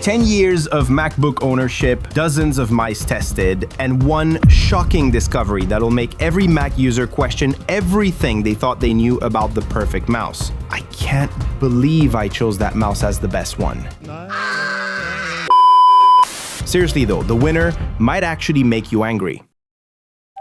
10 years of MacBook ownership, dozens of mice tested, and one shocking discovery that'll make every Mac user question everything they thought they knew about the perfect mouse. I can't believe I chose that mouse as the best one. Seriously though, the winner might actually make you angry.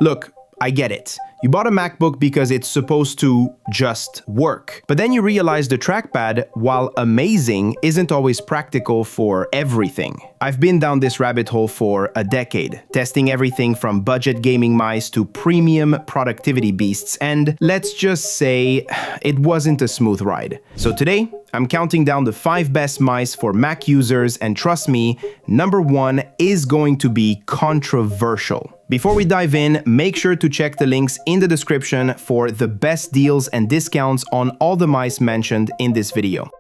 Look, I get it. You bought a MacBook because it's supposed to just work. But then you realize the trackpad, while amazing, isn't always practical for everything. I've been down this rabbit hole for a decade, testing everything from budget gaming mice to premium productivity beasts, and let's just say it wasn't a smooth ride. So today, I'm counting down the 5 best mice for Mac users, and trust me, number 1 is going to be controversial. Before we dive in, make sure to check the links in the description for the best deals and discounts on all the mice mentioned in this video.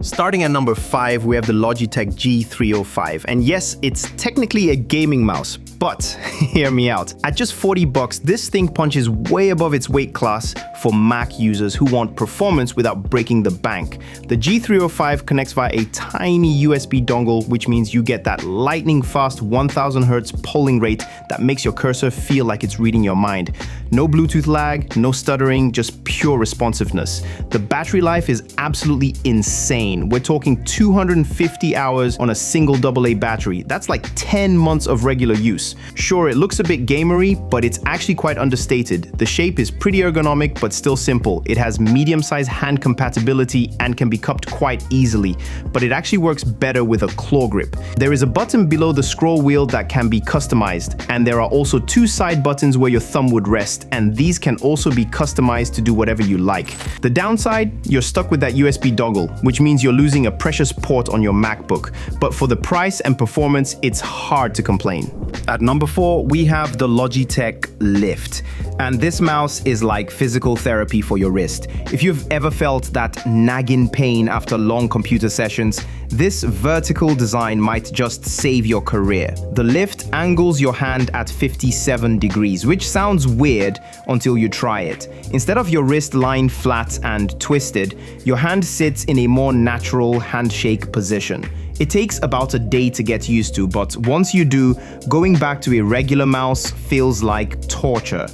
Starting at number 5, we have the Logitech G305. And yes, it's technically a gaming mouse, but hear me out. At just $40, this thing punches way above its weight class for Mac users who want performance without breaking the bank. The G305 connects via a tiny USB dongle, which means you get that lightning fast 1000 Hz polling rate that makes your cursor feel like it's reading your mind. No Bluetooth lag, no stuttering, just pure responsiveness. The battery life is absolutely insane. We're talking 250 hours on a single AA battery. That's like 10 months of regular use. Sure, it looks a bit gamery, but it's actually quite understated. The shape is pretty ergonomic, but still simple. It has medium-sized hand compatibility and can be cupped quite easily, but it actually works better with a claw grip. There is a button below the scroll wheel that can be customized, and there are also 2 side buttons where your thumb would rest, and these can also be customized to do whatever you like. The downside, you're stuck with that USB dongle, which means you're losing a precious port on your MacBook, but for the price and performance, it's hard to complain. At number 4, we have the Logitech Lift, and this mouse is like physical therapy for your wrist. If you've ever felt that nagging pain after long computer sessions, this vertical design might just save your career. The Lift angles your hand at 57 degrees, which sounds weird until you try it. Instead of your wrist lying flat and twisted, your hand sits in a more natural handshake position. It takes about a day to get used to, but once you do, going back to a regular mouse feels like torture.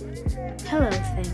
Hello, thing.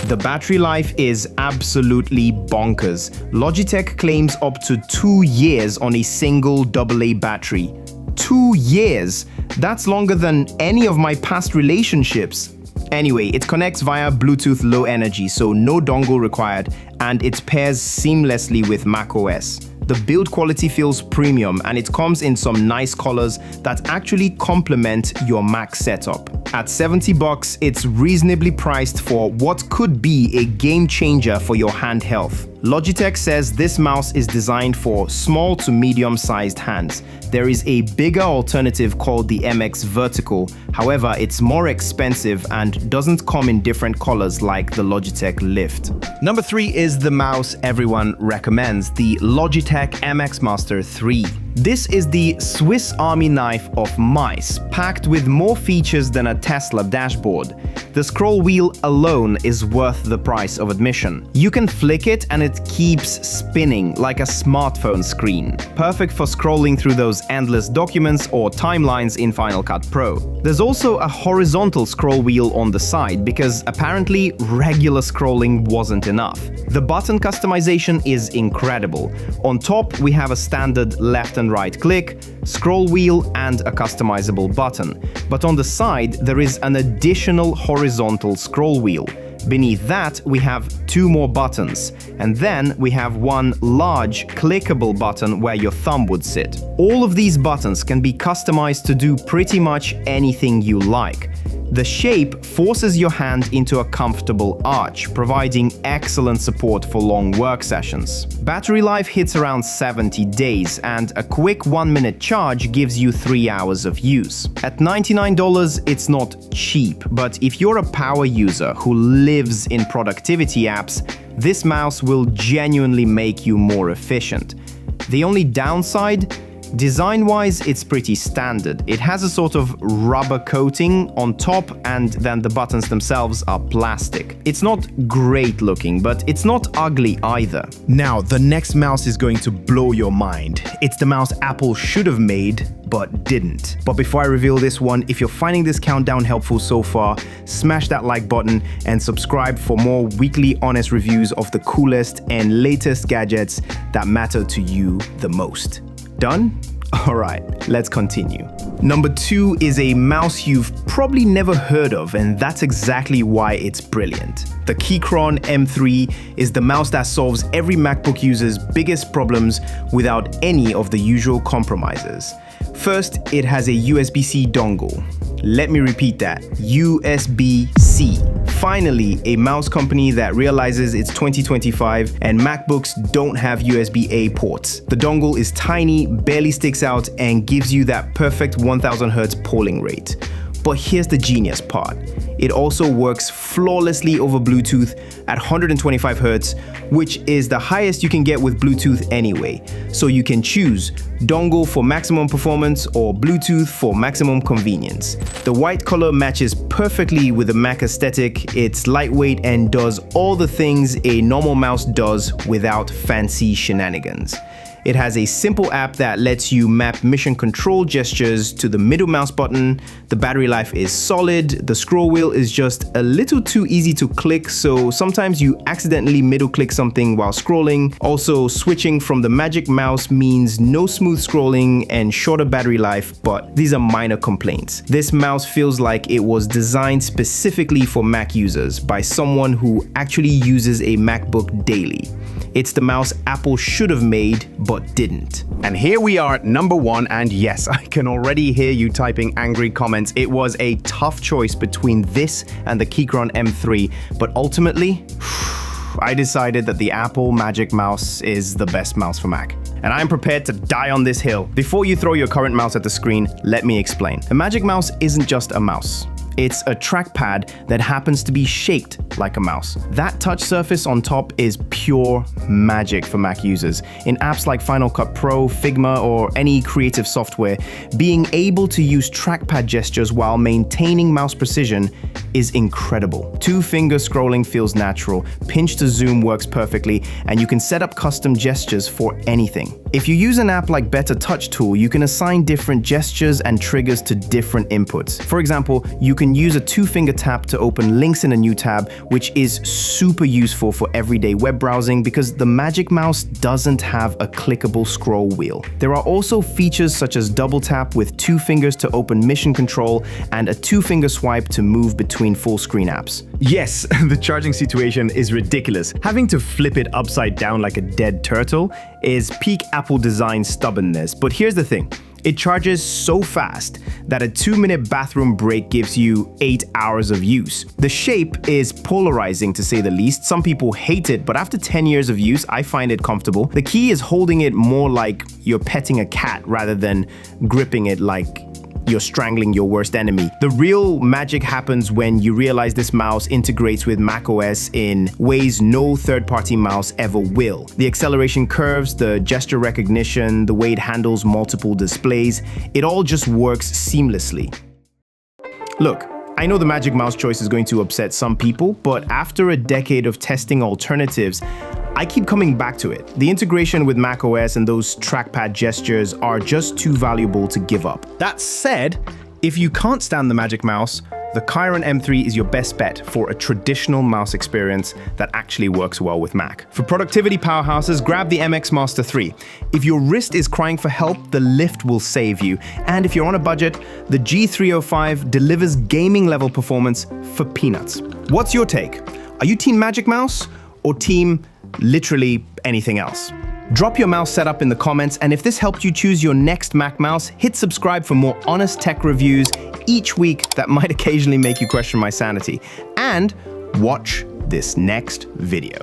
The battery life is absolutely bonkers. Logitech claims up to 2 years on a single AA battery. 2 years? That's longer than any of my past relationships. Anyway, it connects via Bluetooth Low Energy, so no dongle required, and it pairs seamlessly with macOS. The build quality feels premium, and it comes in some nice colors that actually complement your Mac setup. At $70, it's reasonably priced for what could be a game changer for your hand health. Logitech says this mouse is designed for small to medium-sized hands. There is a bigger alternative called the MX Vertical. However, it's more expensive and doesn't come in different colors like the Logitech Lift. Number 3 is the mouse everyone recommends, the Logitech MX Master 3. This is the Swiss Army knife of mice, packed with more features than a Tesla dashboard. The scroll wheel alone is worth the price of admission. You can flick it and it keeps spinning like a smartphone screen. Perfect for scrolling through those endless documents or timelines in Final Cut Pro. There's also a horizontal scroll wheel on the side because apparently regular scrolling wasn't enough. The button customization is incredible. On top, we have a standard left and right click, scroll wheel, and a customizable button. But on the side, there is an additional horizontal scroll wheel. Beneath that, we have 2 more buttons, and then we have one large clickable button where your thumb would sit. All of these buttons can be customized to do pretty much anything you like. The shape forces your hand into a comfortable arch, providing excellent support for long work sessions. Battery life hits around 70 days, and a quick 1-minute charge gives you 3 hours of use. At $99, it's not cheap, but if you're a power user who lives in productivity apps, this mouse will genuinely make you more efficient. The only downside? Design-wise, it's pretty standard. It has a sort of rubber coating on top, and then the buttons themselves are plastic. It's not great looking, but it's not ugly either. Now, the next mouse is going to blow your mind. It's the mouse Apple should have made, but didn't. But before I reveal this one, if you're finding this countdown helpful so far, smash that like button and subscribe for more weekly honest reviews of the coolest and latest gadgets that matter to you the most. Done? Alright, let's continue. Number 2 is a mouse you've probably never heard of, and that's exactly why it's brilliant. The Keychron M3 is the mouse that solves every MacBook user's biggest problems without any of the usual compromises. First, it has a USB-C dongle. Let me repeat that, USB-C. Finally, a mouse company that realizes it's 2025 and MacBooks don't have USB-A ports. The dongle is tiny, barely sticks out, and gives you that perfect 1000 Hz polling rate. But here's the genius part. It also works flawlessly over Bluetooth at 125 Hz, which is the highest you can get with Bluetooth anyway. So you can choose dongle for maximum performance or Bluetooth for maximum convenience. The white color matches perfectly with the Mac aesthetic. It's lightweight and does all the things a normal mouse does without fancy shenanigans. It has a simple app that lets you map mission control gestures to the middle mouse button. The battery life is solid. The scroll wheel is just a little too easy to click, so sometimes you accidentally middle click something while scrolling. Also, switching from the Magic Mouse means no smooth scrolling and shorter battery life, but these are minor complaints. This mouse feels like it was designed specifically for Mac users by someone who actually uses a MacBook daily. It's the mouse Apple should have made, but didn't. And here we are at number 1, and yes, I can already hear you typing angry comments. It was a tough choice between this and the Keychron M3, but ultimately, I decided that the Apple Magic Mouse is the best mouse for Mac. And I'm prepared to die on this hill. Before you throw your current mouse at the screen, let me explain. The Magic Mouse isn't just a mouse. It's a trackpad that happens to be shaped like a mouse. That touch surface on top is pure magic for Mac users. In apps like Final Cut Pro, Figma, or any creative software, being able to use trackpad gestures while maintaining mouse precision is incredible. Two-finger scrolling feels natural, pinch to zoom works perfectly, and you can set up custom gestures for anything. If you use an app like Better Touch Tool, you can assign different gestures and triggers to different inputs. For example, you can use a two-finger tap to open links in a new tab, which is super useful for everyday web browsing because the Magic Mouse doesn't have a clickable scroll wheel. There are also features such as double tap with 2 fingers to open mission control and a 2-finger swipe to move between full screen apps. Yes, the charging situation is ridiculous. Having to flip it upside down like a dead turtle is peak Apple design stubbornness. But here's the thing. It charges so fast that a 2-minute bathroom break gives you 8 hours of use. The shape is polarizing to say the least. Some people hate it, but after 10 years of use, I find it comfortable. The key is holding it more like you're petting a cat rather than gripping it like you're strangling your worst enemy. The real magic happens when you realize this mouse integrates with macOS in ways no third-party mouse ever will. The acceleration curves, the gesture recognition, the way it handles multiple displays, it all just works seamlessly. Look, I know the Magic Mouse choice is going to upset some people, but after a decade of testing alternatives, I keep coming back to it. The integration with macOS and those trackpad gestures are just too valuable to give up. That said, if you can't stand the Magic Mouse, the Keychron M3 is your best bet for a traditional mouse experience that actually works well with Mac. For productivity powerhouses, grab the MX Master 3. If your wrist is crying for help, the lift will save you. And if you're on a budget, the G305 delivers gaming-level performance for peanuts. What's your take? Are you team Magic Mouse or team literally anything else? Drop your mouse setup in the comments, and if this helped you choose your next Mac mouse, hit subscribe for more honest tech reviews each week that might occasionally make you question my sanity. And watch this next video.